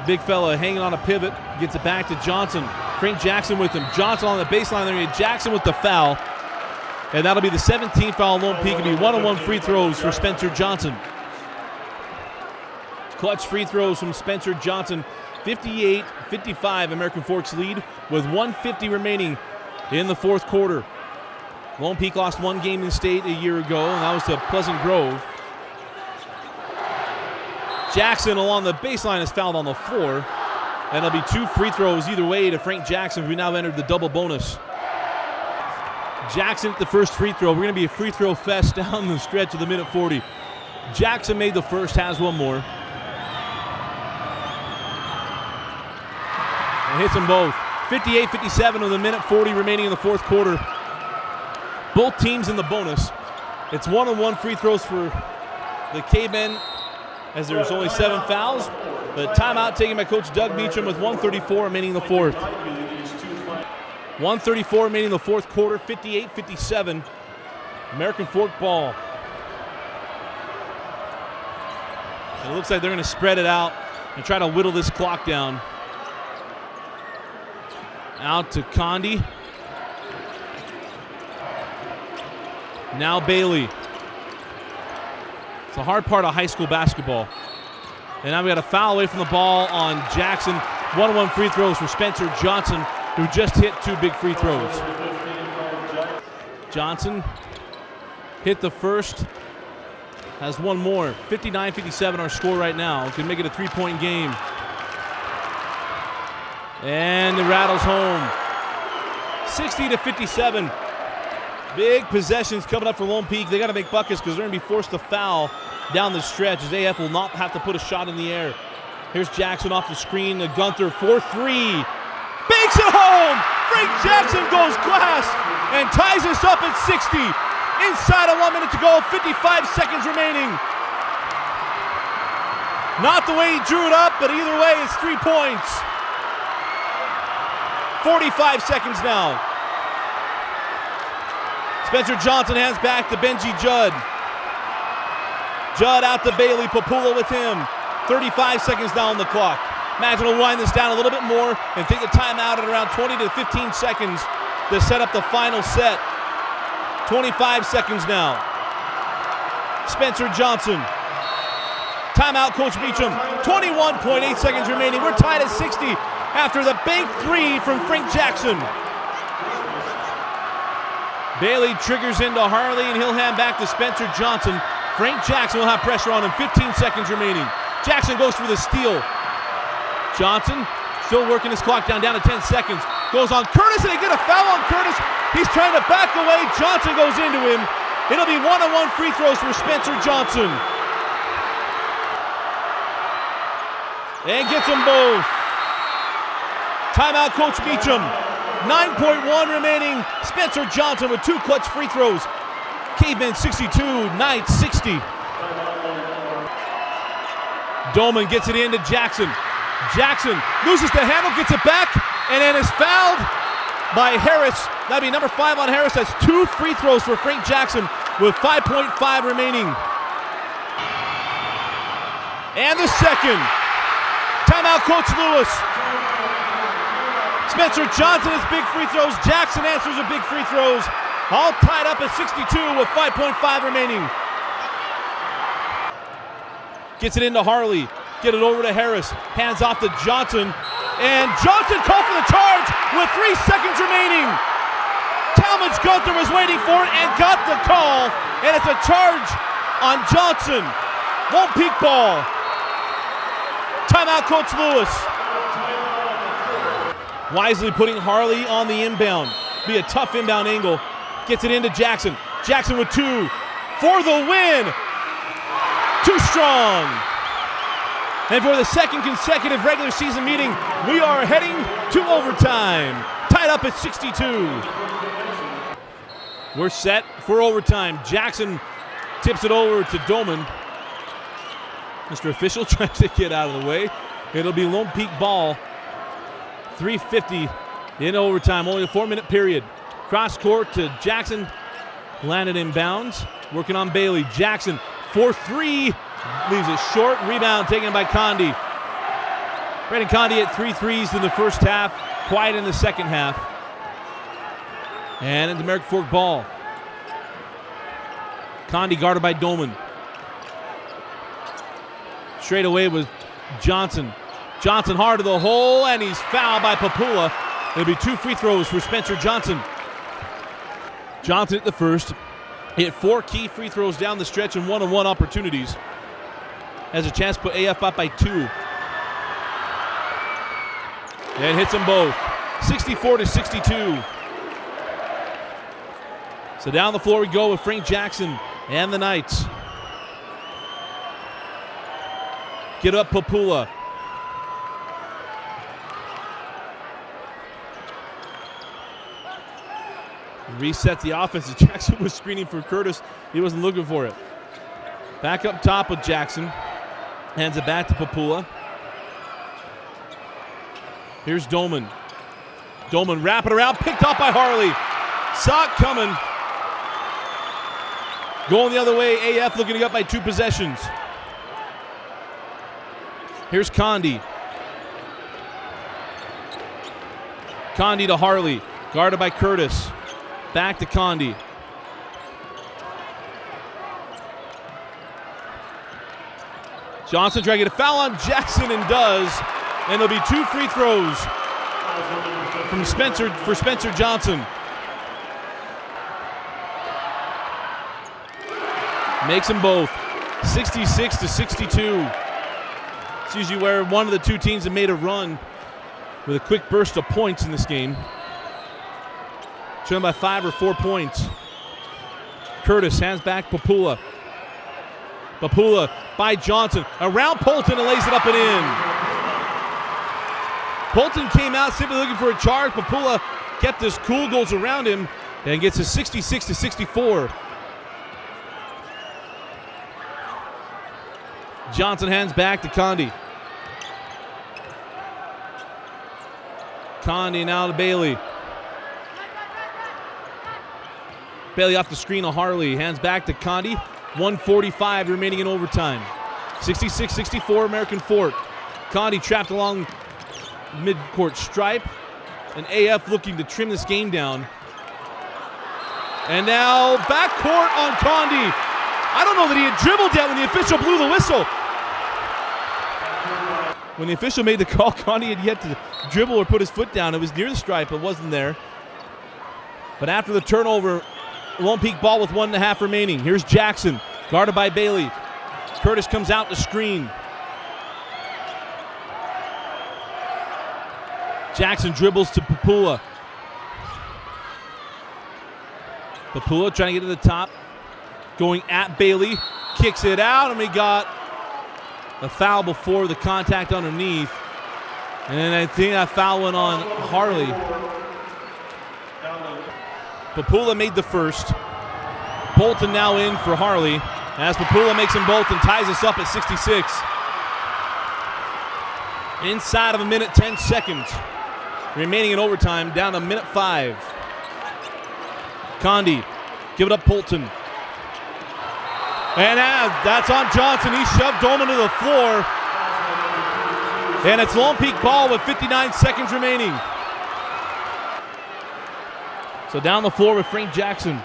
Big fella hanging on a pivot, gets it back to Johnson. Frank Jackson with him. Johnson on the baseline there. Jackson with the foul. And that'll be the 17th foul on Lone Peak. It'll be one-on-one free throws for Spencer Johnson. Clutch free throws from Spencer Johnson. 58-55, American Fork's lead with 1:50 remaining in the fourth quarter. Lone Peak lost one game in state a year ago, and that was to Pleasant Grove. Jackson along the baseline is fouled on the floor. And it'll be two free throws either way to Frank Jackson, who now entered the double bonus. Jackson at the first free throw. We're going to be a free throw fest down the stretch of the minute 40. Jackson made the first, has one more. And hits them both. 58-57 with a minute 40 remaining in the fourth quarter. Both teams in the bonus. It's one-on-one free throws for the Cavemen, as there's only 7 fouls. The timeout taken by Coach Doug Meacham with 1:34 remaining in the fourth. 1:34 remaining in the fourth quarter, 58-57. American Fork ball. And it looks like they're going to spread it out and try to whittle this clock down. Out to Condi. Now Bailey. It's the hard part of high school basketball. And now we got a foul away from the ball on Jackson. 1-1 free throws for Spencer Johnson, who just hit 2 big free throws. Johnson hit the first, has one more. 59-57 our score right now. Can make it a 3-point game. And it rattles home. 60-57. Big possessions coming up for Lone Peak. They got to make buckets because they're going to be forced to foul down the stretch, as AF will not have to put a shot in the air. Here's Jackson off the screen. Gunther 4-3. Banks it home! Frank Jackson goes glass and ties us up at 60. Inside of 1 minute to go, 55 seconds remaining. Not the way he drew it up, but either way, it's 3 points. 45 seconds now. Spencer Johnson hands back to Benji Judd. Judd out to Bailey, Papula with him. 35 seconds down the clock. Imagine we'll wind this down a little bit more and take the timeout at around 20 to 15 seconds to set up the final set. 25 seconds now. Spencer Johnson. Timeout, Coach Meacham. 21.8 seconds remaining. We're tied at 60 after the bank 3 from Frank Jackson. Bailey triggers into Harley, and he'll hand back to Spencer Johnson. Frank Jackson will have pressure on him. 15 seconds remaining. Jackson goes for the steal. Johnson still working his clock down to 10 seconds. Goes on Curtis, and they get a foul on Curtis. He's trying to back away. Johnson goes into him. It'll be one-on-one free throws for Spencer Johnson. And gets them both. Timeout, Coach Meacham. 9.1 remaining. Spencer Johnson with 2 clutch free throws. Cavemen 62, Knights 60. Dolman gets it into Jackson. Jackson loses the handle, gets it back, and then is fouled by Harris. That'd be number 5 on Harris. That's 2 free throws for Frank Jackson with 5.5 remaining. And the second. Timeout, Coach Lewis. Spencer Johnson has big free throws. Jackson answers with big free throws. All tied up at 62 with 5.5 remaining. Gets it into Harley. Get it over to Harris. Hands off to Johnson. And Johnson called for the charge with 3 seconds remaining. Talmadge Gunther was waiting for it and got the call. And it's a charge on Johnson. Lone Peak ball. Timeout, Coach Lewis. Wisely putting Harley on the inbound. Be a tough inbound angle. Gets it into Jackson. Jackson with 2 for the win. Too strong. And for the second consecutive regular season meeting, we are heading to overtime. Tied up at 62. We're set for overtime. Jackson tips it over to Doman. Mr. Official tries to get out of the way. It'll be Lone Peak ball. 3:50 in overtime, only a 4-minute period. Cross court to Jackson. Landed in bounds. Working on Bailey. Jackson for 3. Leaves it short. Rebound taken by Condi. Brandon Condi at 3 threes in the first half. Quiet in the second half. And it's American Fork ball. Condi guarded by Doman. Straight away was Johnson. Johnson hard to the hole, and he's fouled by Papula. It'll be 2 free throws for Spencer Johnson. Johnson at the first. He had 4 key free throws down the stretch and 1-on-1 opportunities. Has a chance to put AF up by 2. And hits them both. 64-62. So down the floor we go with Frank Jackson and the Knights. Get up Papula. Reset the offense. Jackson was screening for Curtis. He wasn't looking for it. Back up top with Jackson. Hands it back to Papula. Here's Doman. Doman wrapping around. Picked up by Harley. Saw it coming. Going the other way. AF looking to get up by 2 possessions. Here's Condi. Condi to Harley. Guarded by Curtis. Back to Condi. Johnson trying to get a foul on Jackson and does. And there'll be 2 free throws from Spencer Johnson. Makes them both. 66-62. It's usually where one of the 2 teams have made a run with a quick burst of points in this game. Trailing by 5 or 4 points. Curtis hands back Papula. Papula by Johnson. Around Polton and lays it up and in. Polton came out simply looking for a charge. Papula kept his cool, goes around him, and gets a 66-64. Johnson hands back to Condi. Condi now to Bailey. Bailey off the screen of Harley. Hands back to Condi. 1:45 remaining in overtime. 66-64 American Fork. Condi trapped along midcourt stripe. And AF looking to trim this game down. And now backcourt on Condi. I don't know that he had dribbled yet when the official blew the whistle. When the official made the call, Condi had yet to dribble or put his foot down. It was near the stripe, but wasn't there. But after the turnover, Lone Peak ball with 1.5 remaining. Here's Jackson, guarded by Bailey. Curtis comes out to screen. Jackson dribbles to Papula. Papula trying to get to the top. Going at Bailey. Kicks it out, and we got a foul before the contact underneath. And I think that foul went on Harley. Papula made the first. Bolton now in for Harley. As Papula makes them both and ties us up at 66. Inside of 1:10 remaining in overtime, down to 1:05. Condi, give it up Bolton. And that's on Johnson. He shoved Dolman to the floor. And it's Lone Peak ball with 59 seconds remaining. So down the floor with Frank Jackson.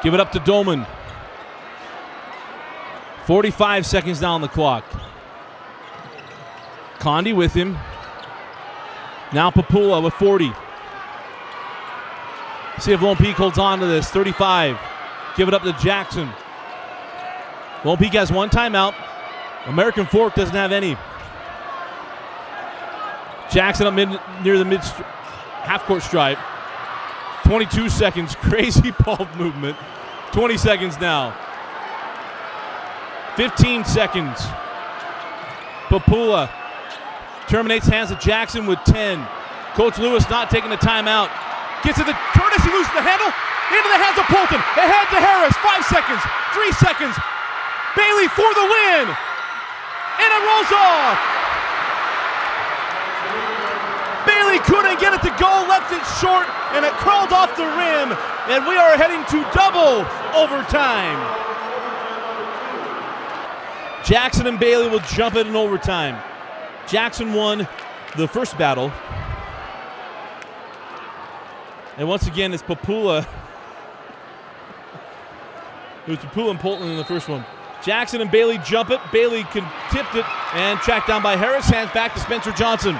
Give it up to Doman. 45 seconds down the clock. Condi with him. Now Papula with 40. See if Lone Peak holds on to this. 35. Give it up to Jackson. Lone Peak has one timeout. American Fork doesn't have any. Jackson up near the mid half-court stripe. 22 seconds. Crazy ball movement. 20 seconds now. 15 seconds. Papula terminates, hands to Jackson with 10. Coach Lewis not taking the timeout. Gets to the Curtis, he loses the handle. Into the hands of Polton. Ahead to Harris. 5 seconds. 3 seconds. Bailey for the win. And it rolls off. Bailey couldn't get it to go, left it short, and it crawled off the rim. And we are heading to double overtime. Jackson and Bailey will jump it in overtime. Jackson won the first battle. And once again, it's Papula. It was Papula and Polton in the first one. Jackson and Bailey jump it. Bailey tipped it and tracked down by Harris. Hands back to Spencer Johnson.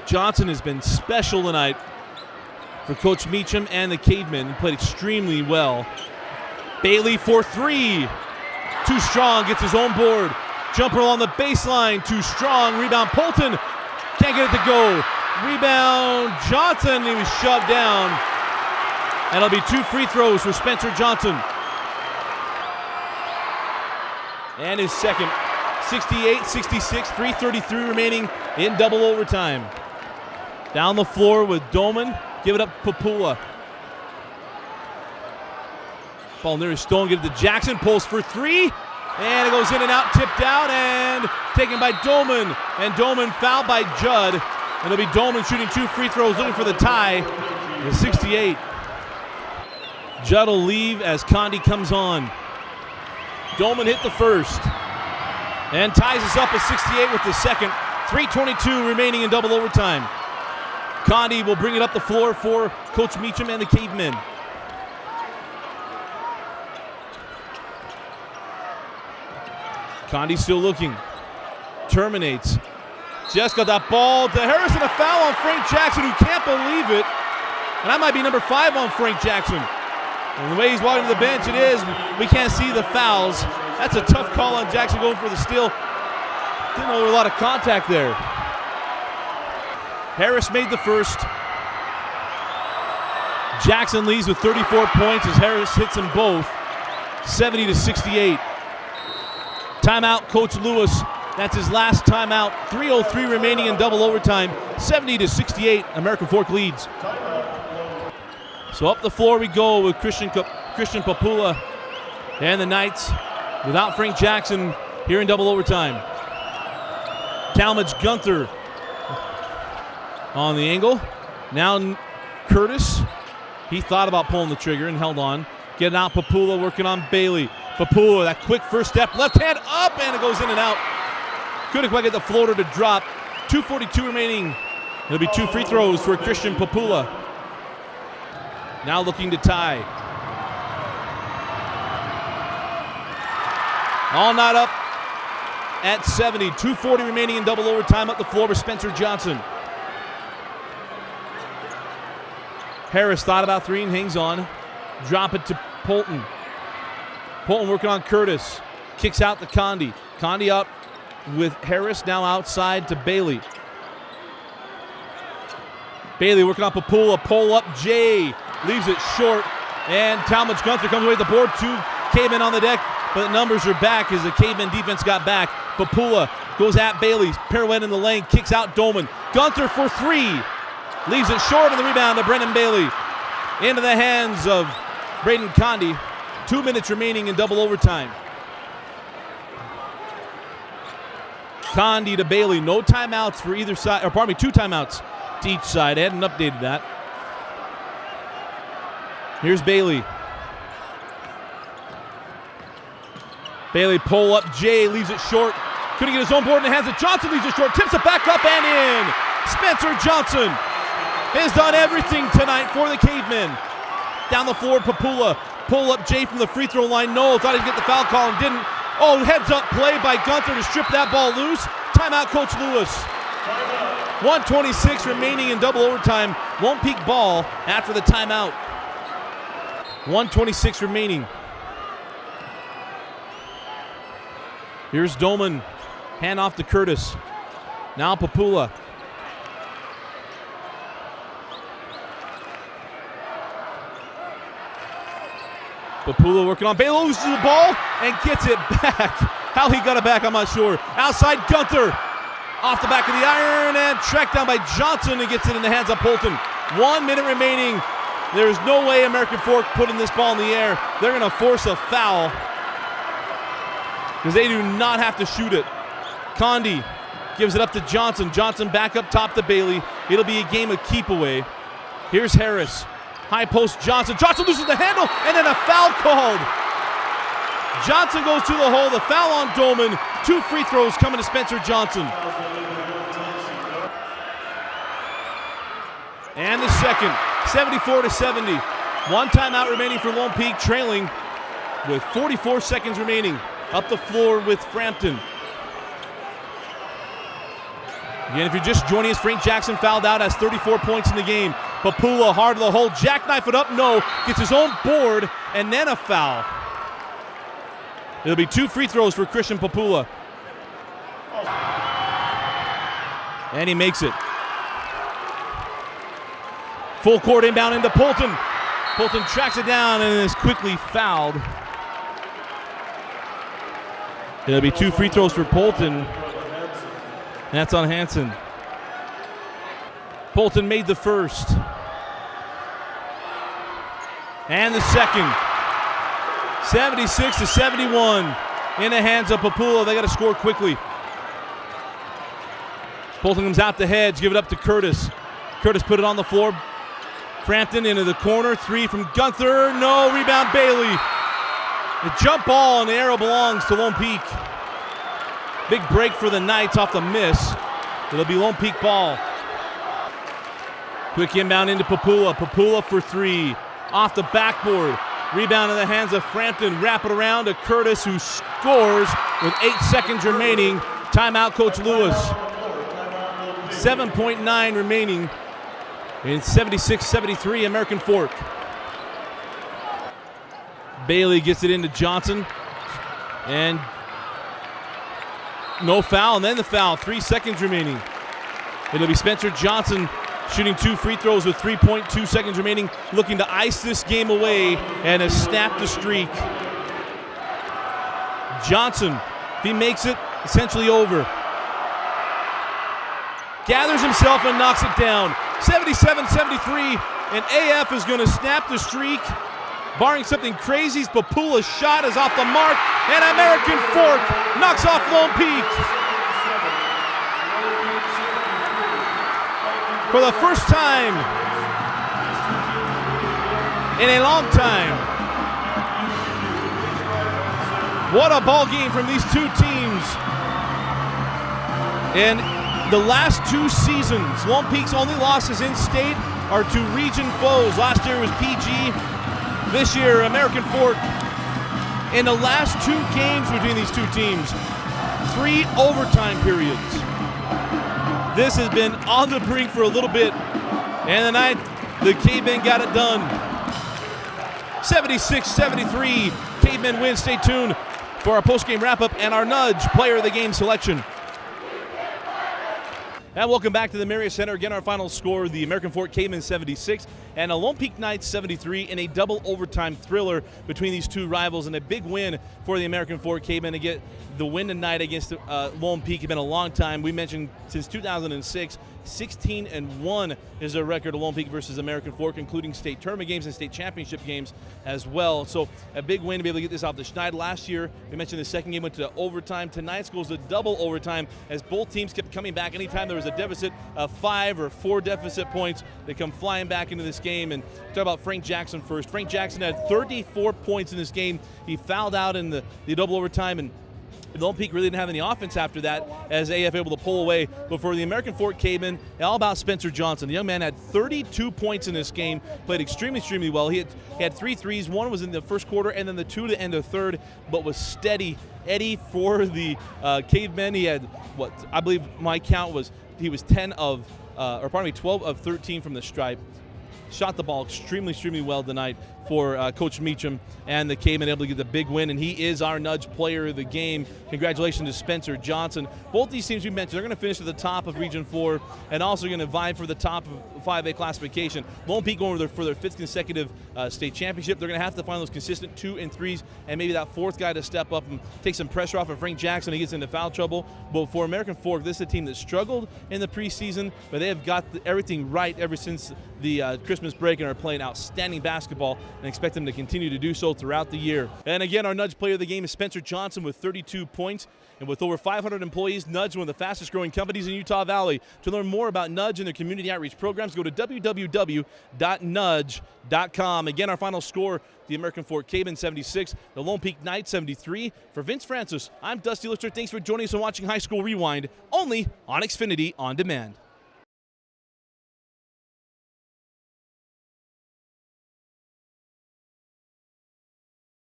Johnson has been special tonight for Coach Meacham and the Cavemen. He played extremely well. Bailey for 3. Too strong, gets his own board. Jumper along the baseline, too strong. Rebound Polton, can't get it to go. Rebound Johnson, he was shoved down. And it'll be 2 free throws for Spencer Johnson. And his second. 68-66, 3:33 remaining in double overtime. Down the floor with Doman. Give it up Papula. Ball near his stone. Give it to Jackson. Pulls for 3. And it goes in and out. Tipped out and taken by Doman. And Doman fouled by Judd. And it'll be Doman shooting 2 free throws, looking for the tie. The 68. Judd will leave as Condi comes on. Doman hit the first. And ties us up at 68 with the second. 3:22 remaining in double overtime. Condi will bring it up the floor for Coach Meacham and the Cavemen. Condi still looking. Terminates. Just got that ball to Harris and a foul on Frank Jackson, who can't believe it. And that might be number 5 on Frank Jackson. And the way he's walking to the bench, it is. We can't see the fouls. That's a tough call on Jackson going for the steal. Didn't know there was a lot of contact there. Harris made the first. Jackson leads with 34 points as Harris hits them both. 70-68. Timeout, Coach Lewis. That's his last timeout. 3:03 remaining in double overtime. 70-68. American Fork leads. So up the floor we go with Christian Papula and the Knights without Frank Jackson here in double overtime. Talmadge Gunther on the angle. Now Curtis. He thought about pulling the trigger and held on. Getting out Papula, working on Bailey. Papula, that quick first step, left hand up, and it goes in and out. Couldn't quite get the floater to drop. 2:42 remaining. There'll be 2 free throws for Christian Papula. Now looking to tie. All knot up at 70. 2:40 remaining in double overtime. Up the floor with Spencer Johnson. Harris thought about 3 and hangs on. Drop it to Polton. Polton working on Curtis. Kicks out to Condi. Condi up with Harris, now outside to Bailey. Bailey working on Papula. Pull up Jay. Leaves it short. And Talmadge Gunther comes away with the board. 2 Cavemen on the deck. But the numbers are back as the Cavemen defense got back. Papula goes at Bailey. Pirouette in the lane. Kicks out Doman. Gunther for 3. Leaves it short on the rebound to Brendan Bailey. Into the hands of Braden Condi. 2 minutes remaining in double overtime. Condi to Bailey. No timeouts for either side. Or pardon me, 2 timeouts to each side. I hadn't updated that. Here's Bailey. Bailey pull up. Jay leaves it short. Couldn't get his own board in the hands of Johnson. Leaves it short. Tips it back up and in. Spencer Johnson. has done everything tonight for the Cavemen. Down the floor, Papula. Pull up Jay from the free throw line. No, thought he'd get the foul call and didn't. Oh, heads up play by Gunther to strip that ball loose. Timeout, Coach Lewis. 1:26 remaining in double overtime. Lone Peak ball after the timeout. 1:26 remaining. Here's Doman. Hand off to Curtis. Now Papula. Papula working on Baylor, loses the ball and gets it back. How he got it back, I'm not sure. Outside Gunther. Off the back of the iron and tracked down by Johnson and gets it in the hands of Polton. 1 minute remaining. There's no way American Fork putting this ball in the air. They're going to force a foul because they do not have to shoot it. Condi gives it up to Johnson. Johnson back up top to Bailey. It'll be a game of keep away. Here's Harris. High post Johnson. Johnson loses the handle and then a foul called. Johnson goes to the hole. The foul on Doman. 2 free throws coming to Spencer Johnson. And the second, 74-70. 1 timeout remaining for Lone Peak, trailing with 44 seconds remaining. Up the floor with Frampton. Again, if you're just joining us, Frank Jackson fouled out, has 34 points in the game. Papula hard to the hole, jackknife it up, no. Gets his own board, and then a foul. It'll be 2 free throws for Christian Papula. And he makes it. Full court inbound into Polton. Polton tracks it down and is quickly fouled. It'll be 2 free throws for Polton. That's on Hansen. Polton made the first. And the second. 76-71 in the hands of Papula. They got to score quickly. Polton comes out the hedge, give it up to Curtis. Curtis put it on the floor. Frampton into the corner, 3 from Gunther. No, rebound Bailey. The jump ball and the arrow belongs to Lone Peak. Big break for the Knights off the miss. It'll be Lone Peak ball. Quick inbound into Papula. Papula for 3. Off the backboard. Rebound in the hands of Frampton. Wrap it around to Curtis, who scores with 8 seconds remaining. Timeout, Coach Lewis. 7.9 remaining in 76-73 American Fork. Bailey gets it into Johnson. And no foul, and then the foul. 3 seconds remaining. It'll be Spencer Johnson shooting 2 free throws with 3.2 seconds remaining, looking to ice this game away and has snapped the streak. Johnson, if he makes it, essentially over. Gathers himself and knocks it down. 77-73, and AF is going to snap the streak. Barring something crazy, Papula's shot is off the mark, and American Fork knocks off Lone Peak. For the first time in a long time. What a ball game from these 2 teams. And the last 2 seasons, Lone Peak's only losses in state are to region foes. Last year was PG. This year, American Fork. In the last 2 games between these 2 teams, 3 overtime periods. This has been on the brink for a little bit. And tonight, the Cavemen got it done. 76-73, Cavemen win. Stay tuned for our post-game wrap-up and our Nudge Player of the Game selection. And welcome back to the Marriott Center. Again, our final score, the American Fork Cavemen 76 and a Lone Peak Knights 73 in a double overtime thriller between these 2 rivals, and a big win for the American Fork Cavemen to get the win tonight against Lone Peak. It's been a long time. We mentioned since 2006, 16-1 is their record of Lone Peak versus American Fork, including state tournament games and state championship games as well. So a big win to be able to get this off the schneid. Last year, we mentioned the second game went to overtime. Tonight's goes to double overtime as both teams kept coming back. Anytime there was a deficit of 5 or 4 deficit points, they come flying back into this game. And talk about Frank Jackson first. Frank Jackson had 34 points in this game. He fouled out in the double overtime, and Lone Peak really didn't have any offense after that as AF able to pull away. But for the American Fork Cavemen, all about Spencer Johnson. The young man had 32 points in this game, played extremely well. He had 3 threes. One was in the first quarter and then the 2 to end the third, but was steady Eddie for the Cavemen. He had, what I believe my count was, he was 12 of 13 from the stripe. Shot the ball extremely well tonight for Coach Meacham and the Cavemen, able to get the big win, and he is our Nudge Player of the Game. Congratulations to Spencer Johnson. Both these teams we mentioned, they're going to finish at the top of Region 4 and also going to vie for the top of 5A classification. Lone Peak going for their 5th consecutive state championship. They're going to have to find those consistent 2 and 3s and maybe that 4th guy to step up and take some pressure off of Frank Jackson. He gets into foul trouble. But for American Fork, this is a team that struggled in the preseason, but they have got everything right ever since the Christmas break and are playing outstanding basketball, and expect them to continue to do so throughout the year. And again, our Nudge Player of the Game is Spencer Johnson with 32 points. And with over 500 employees, Nudge is one of the fastest growing companies in Utah Valley. To learn more about Nudge and their community outreach programs, go to www.nudge.com. Again, our final score, the American Fork Cavemen 76, the Lone Peak Knights 73. For Vince Francis, I'm Dusty Lister. Thanks for joining us and watching High School Rewind, only on Xfinity On Demand.